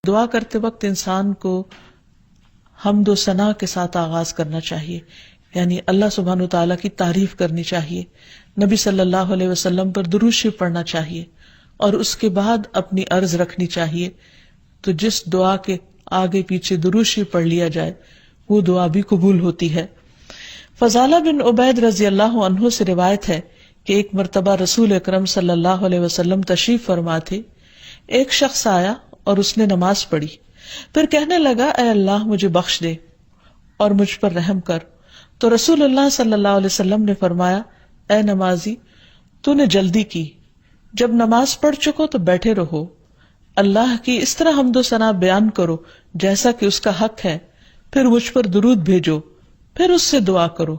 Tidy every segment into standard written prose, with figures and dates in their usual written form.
دعا کرتے وقت انسان کو حمد و ثنا کے ساتھ آغاز کرنا چاہیے، یعنی اللہ سبحانہ وتعالیٰ کی تعریف کرنی چاہیے، نبی صلی اللہ علیہ وسلم پر درود شریف پڑھنا چاہیے، اور اس کے بعد اپنی عرض رکھنی چاہیے۔ تو جس دعا کے آگے پیچھے درود شریف پڑھ لیا جائے وہ دعا بھی قبول ہوتی ہے۔ فضالہ بن عبید رضی اللہ عنہ سے روایت ہے کہ ایک مرتبہ رسول اکرم صلی اللہ علیہ وسلم تشریف فرما تھے۔ ایک شخص آیا اور اس نے نماز پڑھی، پھر کہنے لگا اے اللہ مجھے بخش دے اور مجھ پر رحم کر۔ تو رسول اللہ صلی اللہ علیہ وسلم نے فرمایا اے نمازی تو نے جلدی کی، جب نماز پڑھ چکو تو بیٹھے رہو، اللہ کی اس طرح حمد و ثنا بیان کرو جیسا کہ اس کا حق ہے، پھر مجھ پر درود بھیجو، پھر اس سے دعا کرو،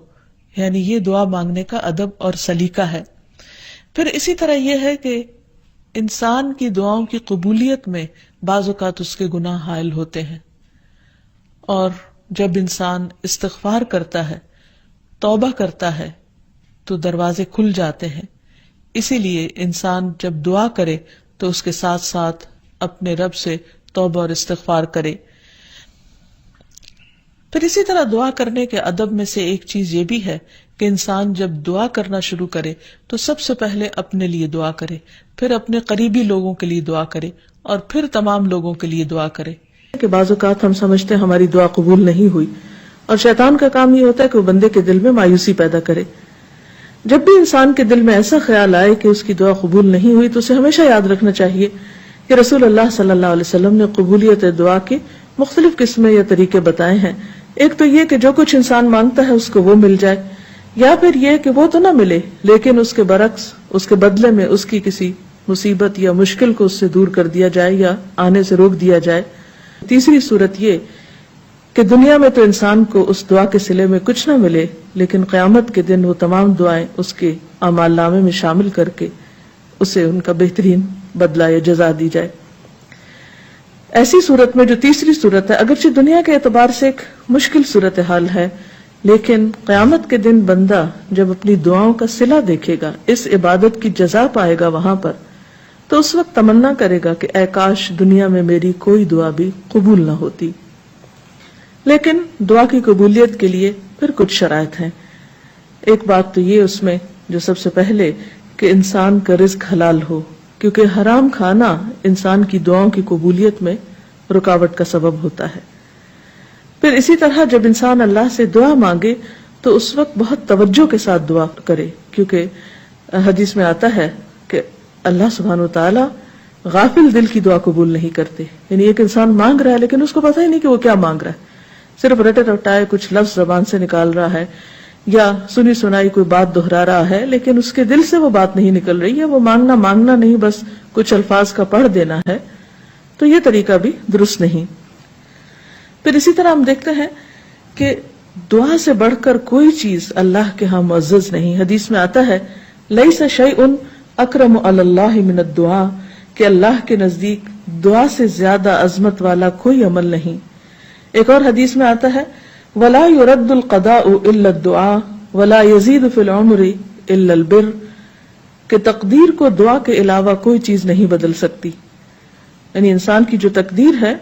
یعنی یہ دعا مانگنے کا ادب اور سلیقہ ہے۔ پھر اسی طرح یہ ہے کہ انسان کی دعاؤں کی قبولیت میں بعض اوقات اس کے گناہ حائل ہوتے ہیں، اور جب انسان استغفار کرتا ہے، توبہ کرتا ہے تو دروازے کھل جاتے ہیں۔ اسی لیے انسان جب دعا کرے تو اس کے ساتھ ساتھ اپنے رب سے توبہ اور استغفار کرے۔ پھر اسی طرح دعا کرنے کے ادب میں سے ایک چیز یہ بھی ہے کہ انسان جب دعا کرنا شروع کرے تو سب سے پہلے اپنے لیے دعا کرے، پھر اپنے قریبی لوگوں کے لیے دعا کرے، اور پھر تمام لوگوں کے لیے دعا کرے۔ کہ بعض اوقات ہم سمجھتے ہیں ہماری دعا قبول نہیں ہوئی، اور شیطان کا کام یہ ہوتا ہے کہ وہ بندے کے دل میں مایوسی پیدا کرے۔ جب بھی انسان کے دل میں ایسا خیال آئے کہ اس کی دعا قبول نہیں ہوئی تو اسے ہمیشہ یاد رکھنا چاہیے کہ رسول اللہ صلی اللہ علیہ وسلم نے قبولیت دعا کے مختلف قسمیں یا طریقے بتائے ہیں۔ ایک تو یہ کہ جو کچھ انسان مانگتا ہے اس کو وہ مل جائے، یا پھر یہ کہ وہ تو نہ ملے لیکن اس کے برعکس اس کے بدلے میں اس کی کسی مصیبت یا مشکل کو اس سے دور کر دیا جائے یا آنے سے روک دیا جائے۔ تیسری صورت یہ کہ دنیا میں تو انسان کو اس دعا کے صلے میں کچھ نہ ملے، لیکن قیامت کے دن وہ تمام دعائیں اس کے اعمال نامے میں شامل کر کے اسے ان کا بہترین بدلہ یا جزا دی جائے۔ ایسی صورت میں جو تیسری صورت ہے، اگرچہ دنیا کے اعتبار سے ایک مشکل صورتحال ہے، لیکن قیامت کے دن بندہ جب اپنی دعاؤں کا صلہ دیکھے گا، اس عبادت کی جزا پائے گا وہاں پر، تو اس وقت تمنا کرے گا کہ اے کاش دنیا میں میری کوئی دعا بھی قبول نہ ہوتی۔ لیکن دعا کی قبولیت کے لیے پھر کچھ شرائط ہیں۔ ایک بات تو یہ اس میں جو سب سے پہلے کہ انسان کا رزق حلال ہو، کیونکہ حرام کھانا انسان کی دعاؤں کی قبولیت میں رکاوٹ کا سبب ہوتا ہے۔ پھر اسی طرح جب انسان اللہ سے دعا مانگے تو اس وقت بہت توجہ کے ساتھ دعا کرے، کیونکہ حدیث میں آتا ہے کہ اللہ سبحانہ وتعالی غافل دل کی دعا قبول نہیں کرتے۔ یعنی ایک انسان مانگ رہا ہے لیکن اس کو پتہ ہی نہیں کہ وہ کیا مانگ رہا ہے، صرف رٹے رٹائے کچھ لفظ زبان سے نکال رہا ہے، یا سنی سنائی کوئی بات دہرا رہا ہے، لیکن اس کے دل سے وہ بات نہیں نکل رہی ہے، وہ مانگنا نہیں، بس کچھ الفاظ کا پڑھ دینا ہے، تو یہ طریقہ بھی درست نہیں۔ پھر اسی طرح ہم دیکھتے ہیں کہ دعا سے بڑھ کر کوئی چیز اللہ کے ہاں معزز نہیں۔ حدیث میں آتا ہے لیس شیء اکرم علی اللہ من الدعاء، کہ اللہ کے نزدیک دعا سے زیادہ عظمت والا کوئی عمل نہیں۔ ایک اور حدیث میں آتا ہے ولا يرد القضاء الا الدعاء ولا يزيد في العمر الا البر، کہ تقدیر کو دعا کے علاوہ کوئی چیز نہیں بدل سکتی۔ یعنی انسان کی جو تقدیر ہے،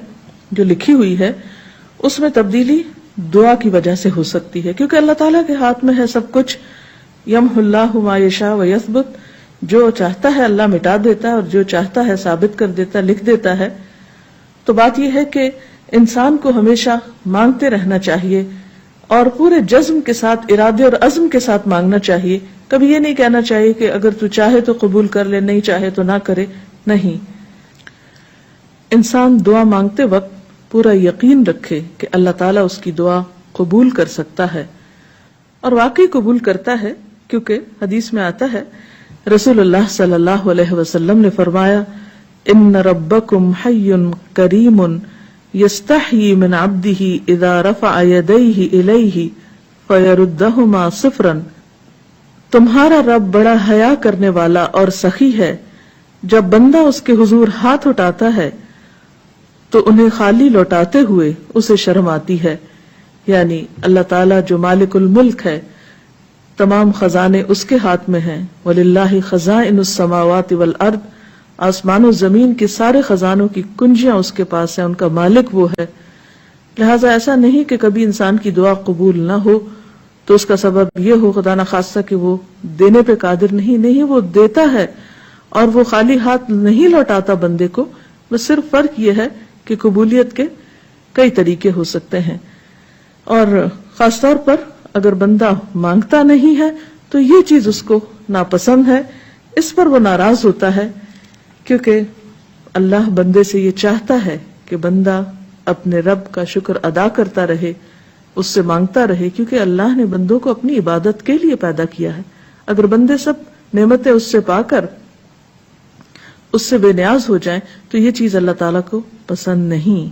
جو لکھی ہوئی ہے، اس میں تبدیلی دعا کی وجہ سے ہو سکتی ہے، کیونکہ اللہ تعالیٰ کے ہاتھ میں ہے سب کچھ۔ یمحو اللہ ما یشاء ویثبت، جو چاہتا ہے اللہ مٹا دیتا ہے اور جو چاہتا ہے ثابت کر دیتا ہے، لکھ دیتا ہے۔ تو بات یہ ہے کہ انسان کو ہمیشہ مانگتے رہنا چاہیے، اور پورے جزم کے ساتھ، ارادے اور عزم کے ساتھ مانگنا چاہیے۔ کبھی یہ نہیں کہنا چاہیے کہ اگر تو چاہے تو قبول کر لے، نہیں چاہے تو نہ کرے، نہیں۔ انسان دعا مانگتے وقت پورا یقین رکھے کہ اللہ تعالیٰ اس کی دعا قبول کر سکتا ہے، اور واقعی قبول کرتا ہے، کیونکہ حدیث میں آتا ہے رسول اللہ صلی اللہ علیہ وسلم نے فرمایا ان ربکم حی کریم یستحیی من عبدہ اذا رفع یدیہ الیہ فیردہما صفرا، تمہارا رب بڑا حیا کرنے والا اور سخی ہے، جب بندہ اس کے حضور ہاتھ اٹھاتا ہے تو انہیں خالی لوٹاتے ہوئے اسے شرم آتی ہے۔ یعنی اللہ تعالیٰ جو مالک الملک ہے، تمام خزانے اس کے ہاتھ میں ہیں، وَلِلَّهِ خَزَائِنُ السَّمَاوَاتِ وَالْأَرْضِ، آسمان و زمین کے سارے خزانوں کی کنجیاں اس کے پاس ہیں، ان کا مالک وہ ہے. لہٰذا ایسا نہیں کہ کبھی انسان کی دعا قبول نہ ہو تو اس کا سبب یہ ہو خدا نخواستہ کہ وہ دینے پہ قادر نہیں، وہ دیتا ہے اور وہ خالی ہاتھ نہیں لوٹاتا بندے کو. بس صرف فرق یہ ہے کہ قبولیت کے کئی طریقے ہو سکتے ہیں، اور خاص طور پر اگر بندہ مانگتا نہیں ہے تو یہ چیز اس کو ناپسند ہے، اس پر وہ ناراض ہوتا ہے، کیونکہ اللہ بندے سے یہ چاہتا ہے کہ بندہ اپنے رب کا شکر ادا کرتا رہے، اس سے مانگتا رہے، کیونکہ اللہ نے بندوں کو اپنی عبادت کے لیے پیدا کیا ہے. اگر بندے سب نعمتیں اس سے پا کر اس سے بے نیاز ہو جائیں تو یہ چیز اللہ تعالیٰ کو پسند نہیں.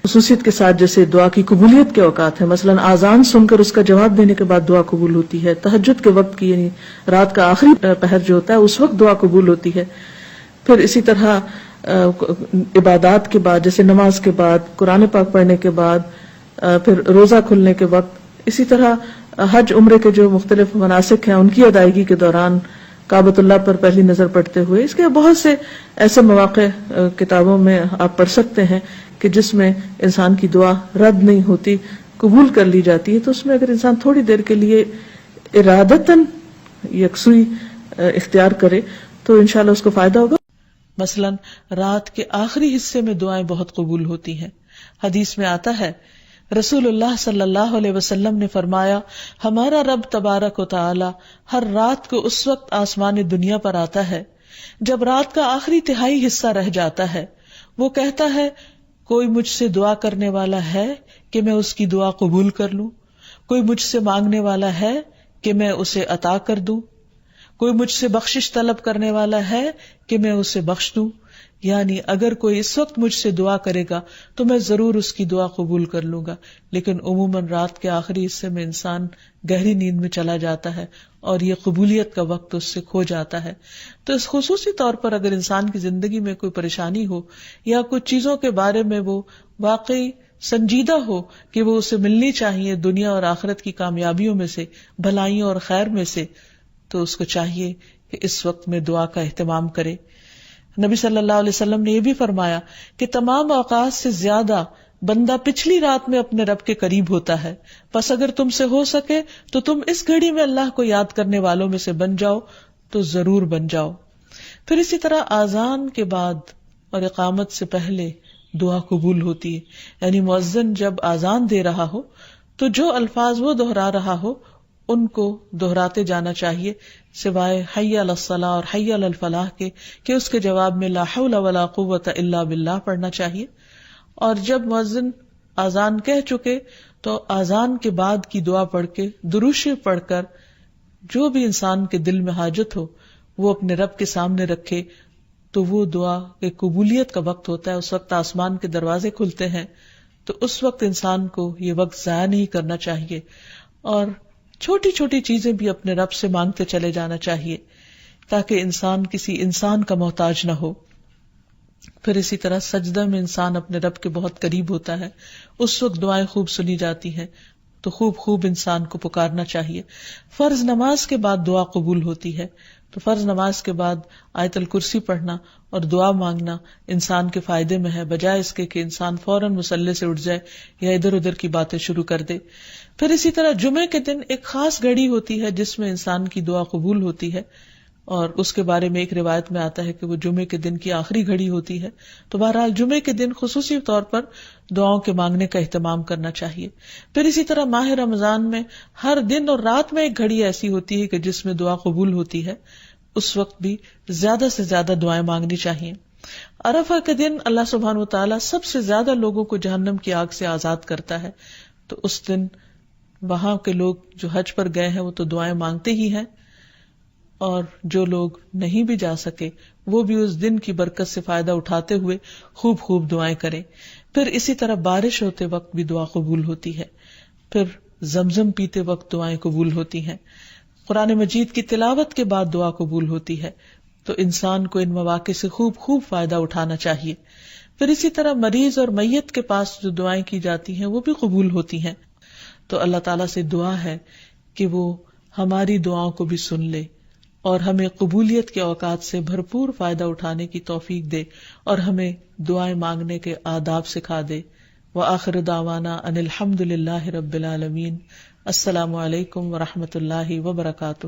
خصوصیت کے ساتھ جیسے دعا کی قبولیت کے اوقات ہیں، مثلا آذان سن کر اس کا جواب دینے کے بعد دعا قبول ہوتی ہے. تہجد کے وقت کی یعنی رات کا آخری پہر جو ہوتا ہے اس وقت دعا قبول ہوتی ہے. پھر اسی طرح عبادات کے بعد جیسے نماز کے بعد، قرآن پاک پڑھنے کے بعد، پھر روزہ کھلنے کے وقت، اسی طرح حج عمرے کے جو مختلف مناسک ہیں ان کی ادائیگی کے دوران، کعبۃ اللہ پر پہلی نظر پڑتے ہوئے. اس کے بہت سے ایسے مواقع کتابوں میں آپ پڑھ سکتے ہیں کہ جس میں انسان کی دعا رد نہیں ہوتی، قبول کر لی جاتی ہے. تو اس میں اگر انسان تھوڑی دیر کے لیے ارادتاً یکسوئی اختیار کرے تو انشاءاللہ اس کو فائدہ ہوگا. مثلا رات کے آخری حصے میں دعائیں بہت قبول ہوتی ہیں. حدیث میں آتا ہے رسول اللہ صلی اللہ علیہ وسلم نے فرمایا، ہمارا رب تبارک و تعالی ہر رات کو اس وقت آسمان دنیا پر آتا ہے جب رات کا آخری تہائی حصہ رہ جاتا ہے. وہ کہتا ہے کوئی مجھ سے دعا کرنے والا ہے کہ میں اس کی دعا قبول کر لوں؟ کوئی مجھ سے مانگنے والا ہے کہ میں اسے عطا کر دوں؟ کوئی مجھ سے بخشش طلب کرنے والا ہے کہ میں اسے بخش دوں؟ یعنی اگر کوئی اس وقت مجھ سے دعا کرے گا تو میں ضرور اس کی دعا قبول کر لوں گا. لیکن عموماً رات کے آخری حصے میں انسان گہری نیند میں چلا جاتا ہے اور یہ قبولیت کا وقت اس سے کھو جاتا ہے. تو اس خصوصی طور پر اگر انسان کی زندگی میں کوئی پریشانی ہو یا کچھ چیزوں کے بارے میں وہ واقعی سنجیدہ ہو کہ وہ اسے ملنی چاہیے دنیا اور آخرت کی کامیابیوں میں سے، بھلائیوں اور خیر میں سے، تو اس کو چاہیے کہ اس وقت میں دعا کا اہتمام کرے. نبی صلی اللہ علیہ وسلم نے یہ بھی فرمایا کہ تمام اوقات سے زیادہ بندہ پچھلی رات میں اپنے رب کے قریب ہوتا ہے، پس اگر تم سے ہو سکے تو تم اس گھڑی میں اللہ کو یاد کرنے والوں میں سے بن جاؤ تو ضرور بن جاؤ. پھر اسی طرح آذان کے بعد اور اقامت سے پہلے دعا قبول ہوتی ہے. یعنی مؤذن جب آذان دے رہا ہو تو جو الفاظ وہ دہرا رہا ہو ان کو دہراتے جانا چاہیے، سوائے حی علی الصلاح اور حی علی الفلاح کے کہ اس کے جواب میں لا حول ولا قوت الا باللہ پڑھنا چاہیے. اور جب مؤذن آذان کہہ چکے تو آذان کے بعد کی دعا پڑھ کے درود شریف پڑھ کر جو بھی انسان کے دل میں حاجت ہو وہ اپنے رب کے سامنے رکھے تو وہ دعا کے قبولیت کا وقت ہوتا ہے. اس وقت آسمان کے دروازے کھلتے ہیں، تو اس وقت انسان کو یہ وقت ضائع نہیں کرنا چاہیے اور چھوٹی چھوٹی چیزیں بھی اپنے رب سے مانگتے چلے جانا چاہیے تاکہ انسان کسی انسان کا محتاج نہ ہو. پھر اسی طرح سجدہ میں انسان اپنے رب کے بہت قریب ہوتا ہے، اس وقت دعائیں خوب سنی جاتی ہیں تو خوب انسان کو پکارنا چاہیے. فرض نماز کے بعد دعا قبول ہوتی ہے، تو فرض نماز کے بعد آیت الکرسی پڑھنا اور دعا مانگنا انسان کے فائدے میں ہے، بجائے اس کے کہ انسان فوراً مصلی سے اٹھ جائے یا ادھر ادھر کی باتیں شروع کر دے. پھر اسی طرح جمعے کے دن ایک خاص گھڑی ہوتی ہے جس میں انسان کی دعا قبول ہوتی ہے، اور اس کے بارے میں ایک روایت میں آتا ہے کہ وہ جمعے کے دن کی آخری گھڑی ہوتی ہے. تو بہرحال جمعے کے دن خصوصی طور پر دعاؤں کے مانگنے کا اہتمام کرنا چاہیے. پھر اسی طرح ماہ رمضان میں ہر دن اور رات میں ایک گھڑی ایسی ہوتی ہے کہ جس میں دعا قبول ہوتی ہے، اس وقت بھی زیادہ سے زیادہ دعائیں مانگنی چاہیے. عرفہ کے دن اللہ سبحانہ وتعالی سب سے زیادہ لوگوں کو جہنم کی آگ سے آزاد کرتا ہے، تو اس دن وہاں کے لوگ جو حج پر گئے ہیں وہ تو دعائیں مانگتے ہی ہیں، اور جو لوگ نہیں بھی جا سکے وہ بھی اس دن کی برکت سے فائدہ اٹھاتے ہوئے خوب دعائیں کریں. پھر اسی طرح بارش ہوتے وقت بھی دعا قبول ہوتی ہے. پھر زمزم پیتے وقت دعائیں قبول ہوتی ہیں. قرآن مجید کی تلاوت کے بعد دعا قبول ہوتی ہے. تو انسان کو ان مواقع سے خوب فائدہ اٹھانا چاہیے. پھر اسی طرح مریض اور میت کے پاس جو دعائیں کی جاتی ہیں وہ بھی قبول ہوتی ہیں. تو اللہ تعالیٰ سے دعا ہے کہ وہ ہماری دعاؤں کو بھی سن لے اور ہمیں قبولیت کے اوقات سے بھرپور فائدہ اٹھانے کی توفیق دے، اور ہمیں دعائیں مانگنے کے آداب سکھا دے۔ وآخر دعوانا ان الحمد للہ رب العالمین۔ السلام علیکم ورحمۃ اللہ وبرکاتہ۔